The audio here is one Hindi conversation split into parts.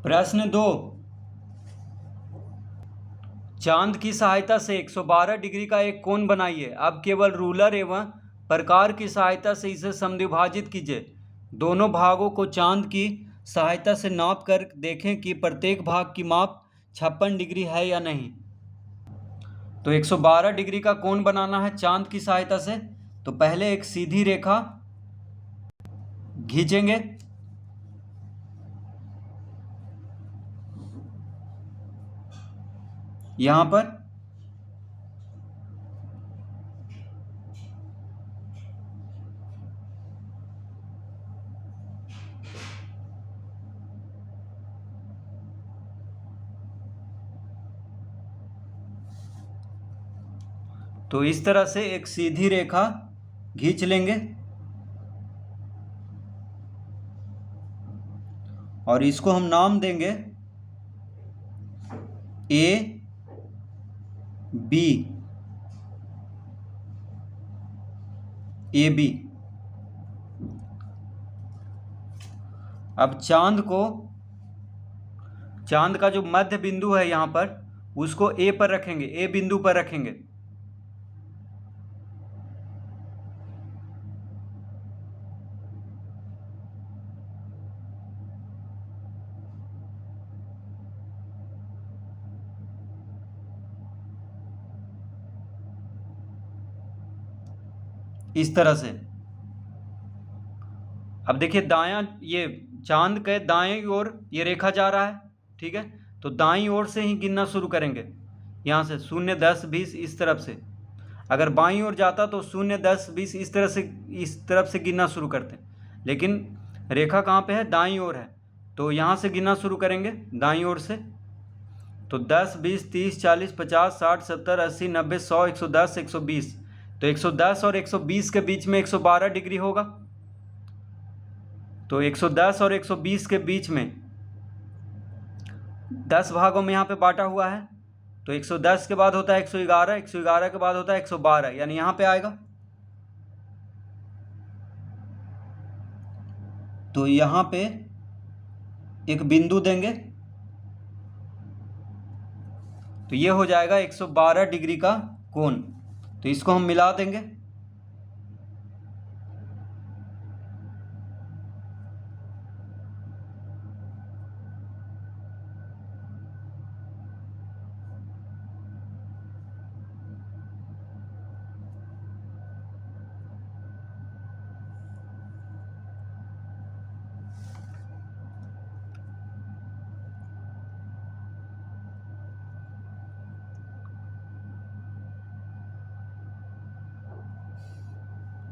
प्रश्न 2, चांद की सहायता से 112 डिग्री का एक कोण बनाइए। अब केवल रूलर एवं प्रकार की सहायता से इसे समद्विभाजित कीजिए। दोनों भागों को चांद की सहायता से नाप कर देखें कि प्रत्येक भाग की माप 56 डिग्री है या नहीं। तो 112 डिग्री का कोण बनाना है चांद की सहायता से। तो पहले एक सीधी रेखा खींचेंगे, यहां पर तो इस तरह से एक सीधी रेखा खींच लेंगे और इसको हम नाम देंगे ए बी। A B. अब चांद का जो मध्य बिंदु है यहां पर, उसको ए पर रखेंगे, ए बिंदु पर रखेंगे। इस तरह से। अब देखिए दायां, ये चांद के दाएं ओर ये रेखा जा रहा है, ठीक है। तो दाईं ओर से ही गिनना शुरू करेंगे, यहाँ से 0, 10, 20 इस तरफ से। अगर बाईं ओर जाता तो 0, 10, 20 इस तरफ से गिनना शुरू करते हैं। लेकिन रेखा कहाँ पे है? दाईं ओर है। तो यहाँ से गिनना शुरू करेंगे दाईं ओर से। तो 10, 20, 30, 40, 50, 60, 70, 80, 90, 100, 110, 120। तो 110 और 120 के बीच में 112 डिग्री होगा। तो 110 और 120 के बीच में 10 भागों में यहाँ पे बांटा हुआ है। तो 110 के बाद होता है 111, 111 के बाद होता है 112, यानी यहाँ पे आएगा। तो यहाँ पे एक बिंदु देंगे, तो ये हो जाएगा 112 डिग्री का कोण। तो इसको हम मिला देंगे।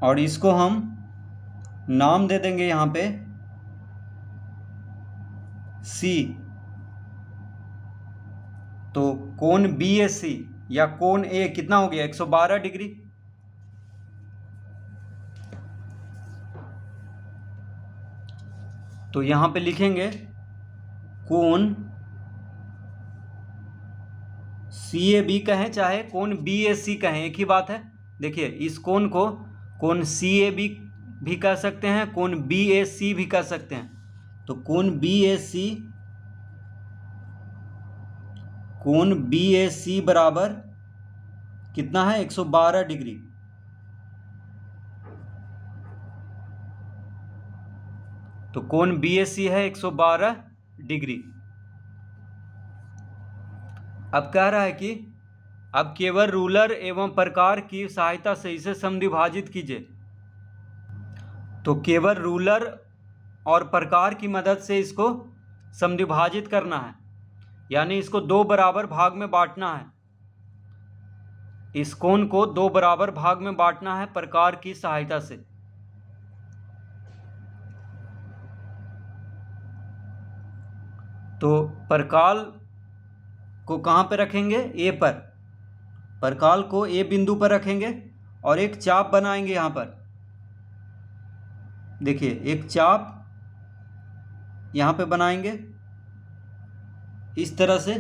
और इसको हम नाम दे देंगे यहाँ पे सी। तो कोण बी ए सी या कोण ए कितना हो गया? 112 डिग्री। तो यहाँ पे लिखेंगे कोण सी ए बी कहें चाहे कोण बी ए सी कहें, एक ही बात है। देखिए इस कोण को कोण सी ए बी भी कह सकते हैं, कोण बी ए सी भी कह सकते हैं। तो कोण बी ए सी बराबर कितना है? 112 डिग्री। तो कोण बी ए सी है 112 डिग्री। अब कह रहा है कि अब केवल रूलर एवं प्रकार की सहायता से इसे समद्विभाजित कीजिए। तो केवल रूलर और प्रकार की मदद से इसको समद्विभाजित करना है, यानी इसको 2 बराबर भाग में बांटना है। इस कोण को 2 बराबर भाग में बांटना है प्रकार की सहायता से। तो प्रकाल को कहाँ पे रखेंगे? ए पर। प्रकाल को ए बिंदु पर रखेंगे और एक चाप बनाएंगे यहाँ पर। देखिए एक चाप यहाँ पे बनाएंगे इस तरह से।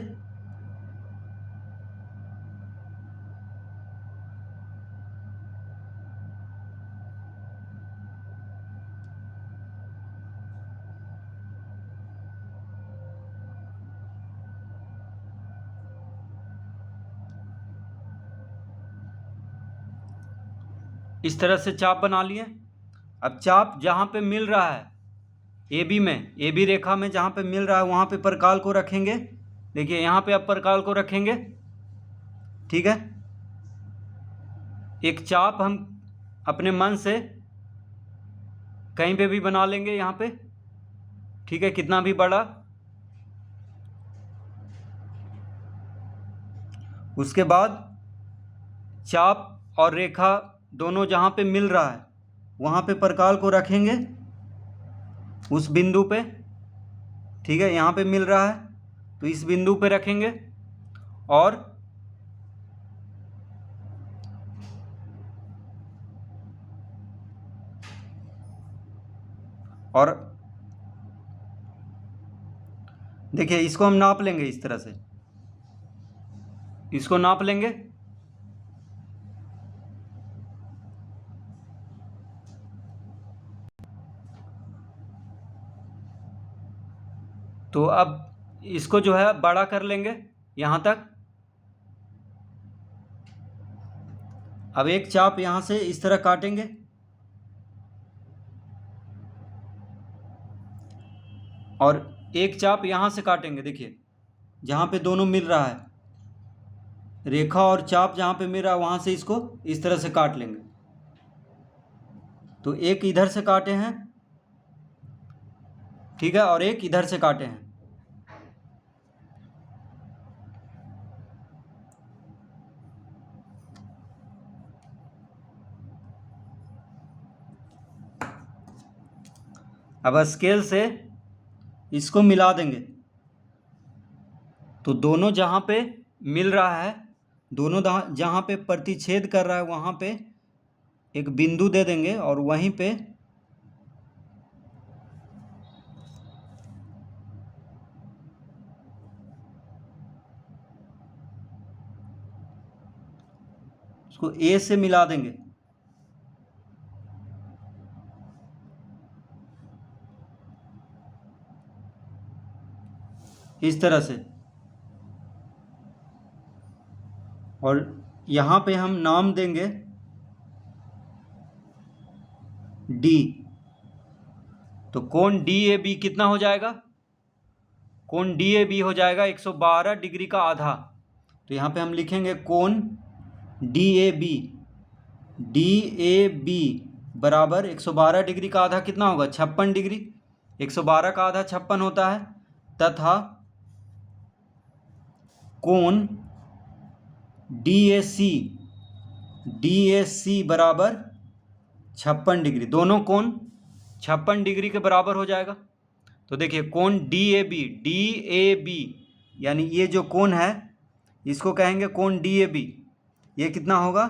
इस तरह से चाप बना लिए। अब चाप जहाँ पे मिल रहा है ए बी में, ए बी रेखा में जहाँ पे मिल रहा है वहाँ पे परकाल को रखेंगे। देखिए यहाँ पे अब परकाल को रखेंगे, ठीक है। एक चाप हम अपने मन से कहीं पे भी बना लेंगे यहाँ पे, ठीक है, कितना भी बड़ा। उसके बाद चाप और रेखा दोनों जहाँ पे मिल रहा है वहाँ पे परकाल को रखेंगे, उस बिंदु पे, ठीक है। यहाँ पे मिल रहा है तो इस बिंदु पे रखेंगे और देखिए इसको हम नाप लेंगे, इस तरह से इसको नाप लेंगे। तो अब इसको जो है बड़ा कर लेंगे यहाँ तक। अब एक चाप यहाँ से इस तरह काटेंगे और एक चाप यहाँ से काटेंगे। देखिए जहाँ पे दोनों मिल रहा है, रेखा और चाप जहाँ पे मिल रहा है वहाँ से इसको इस तरह से काट लेंगे। तो एक इधर से काटे हैं, ठीक है, और एक इधर से काटे हैं। अब स्केल से इसको मिला देंगे। तो दोनों जहाँ पे मिल रहा है, दोनों जहाँ पे प्रतिच्छेद कर रहा है वहाँ पे एक बिंदु दे देंगे और वहीं पे उसको ए से मिला देंगे। इस तरह से। और यहाँ पे हम नाम देंगे डी। तो कोण डी ए बी कितना हो जाएगा? कोण डी ए बी हो जाएगा 112 डिग्री का आधा। तो यहाँ पे हम लिखेंगे कोण डी ए बी बराबर 112 डिग्री का आधा कितना होगा? 56 डिग्री। 112 का आधा 56 होता है। तथा कोण डी ए सी बराबर 56 डिग्री। दोनों कोण 56 डिग्री के बराबर हो जाएगा। तो देखिए कोण डी ए बी यानी ये जो कोण है इसको कहेंगे कोण डी ए बी। ये कितना होगा?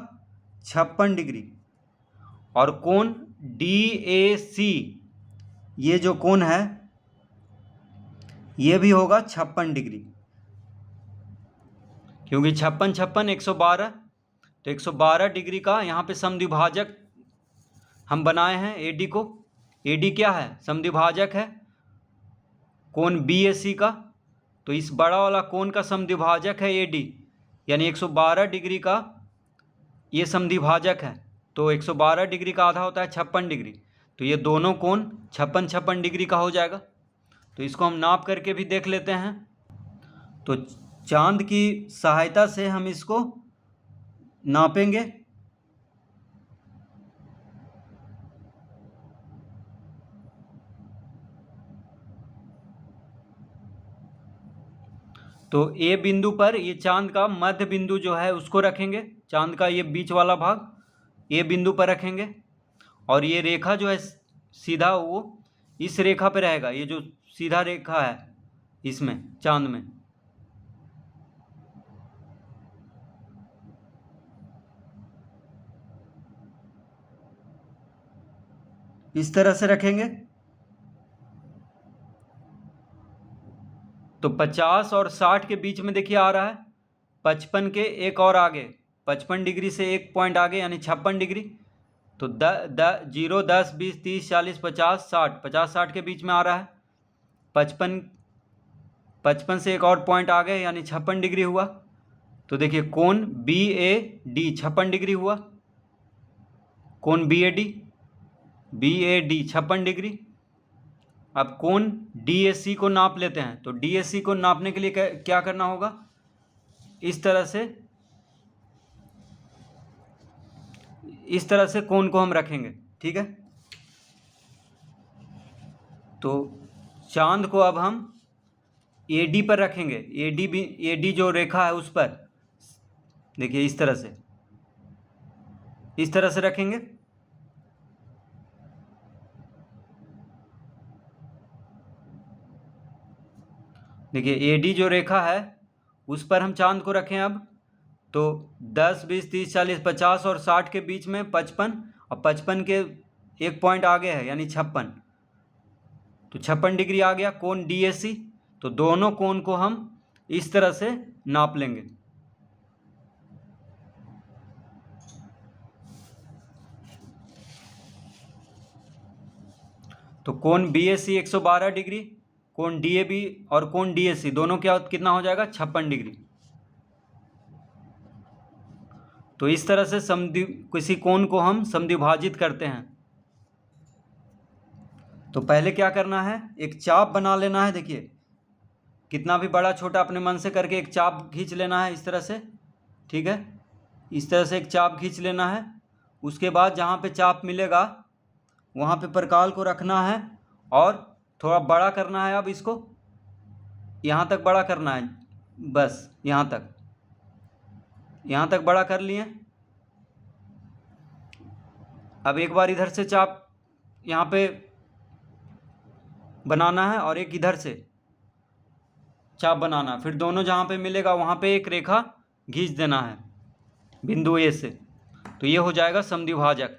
56 डिग्री। और कोण डी ए सी ये जो कोण है ये भी होगा 56 डिग्री, क्योंकि 56 56 112। तो 112 डिग्री का यहाँ पे समद्विभाजक हम बनाए हैं एडी को। एडी क्या है? समद्विभाजक है कोण बी ए सी का। तो इस बड़ा वाला कोण का समद्विभाजक है एडी, यानी 112 डिग्री का ये समद्विभाजक है। तो 112 डिग्री का आधा होता है 56 डिग्री। तो ये दोनों कोण 56 56 डिग्री का हो जाएगा। तो इसको हम नाप करके भी देख लेते हैं। तो चांद की सहायता से हम इसको नापेंगे। तो ए बिंदु पर ये चांद का मध्य बिंदु जो है उसको रखेंगे। चांद का ये बीच वाला भाग ए बिंदु पर रखेंगे और ये रेखा जो है सीधा वो इस रेखा पे रहेगा। ये जो सीधा रेखा है इसमें चांद में, इस तरह से रखेंगे। तो 50 और 60 के बीच में देखिए आ रहा है 55 के एक और आगे, 55 डिग्री से एक पॉइंट आगे यानी 56 डिग्री। तो 0 10 20 30 40 50 60, 50 60 के बीच में आ रहा है 55 से एक और पॉइंट आ गए यानी 56 डिग्री हुआ। तो देखिए कोण बी ए डी 56 डिग्री हुआ। कोण बी ए डी 56 डिग्री। अब कोण डी ए सी को नाप लेते हैं, तो डी ए सी को नापने के लिए क्या करना होगा, इस तरह से कोण को हम रखेंगे, ठीक है। तो चांद को अब हम ए डी पर रखेंगे, ए डी जो रेखा है उस पर, देखिए इस तरह से रखेंगे। देखिए ए डी जो रेखा है उस पर हम चांद को रखें अब, तो 10, 20, 30, 40, 50 और 60 के बीच में 55, और 55 के एक पॉइंट आगे है यानी 56, तो 56 डिग्री आ गया कोण डी ए सी। तो दोनों कोण को हम इस तरह से नाप लेंगे। तो कोण बी ए सी 112 डिग्री, कोण डी ए बी और कोण डी ए सी दोनों कितना हो जाएगा, 56 डिग्री। तो इस तरह से किसी कोण को हम समद्विभाजित करते हैं। तो पहले क्या करना है, एक चाप बना लेना है। देखिए कितना भी बड़ा छोटा अपने मन से करके एक चाप खींच लेना है इस तरह से, ठीक है। इस तरह से एक चाप खींच लेना है। उसके बाद जहाँ पे चाप मिलेगा वहाँ पे परकाल को रखना है और थोड़ा बड़ा करना है। अब इसको यहाँ तक बड़ा करना है, बस यहाँ तक बड़ा कर लिए। अब एक बार इधर से चाप यहाँ पे बनाना है और एक इधर से चाप बनाना है, फिर दोनों जहाँ पे मिलेगा वहाँ पे एक रेखा खींच देना है बिंदु ए से। तो ये हो जाएगा समद्विभाजक।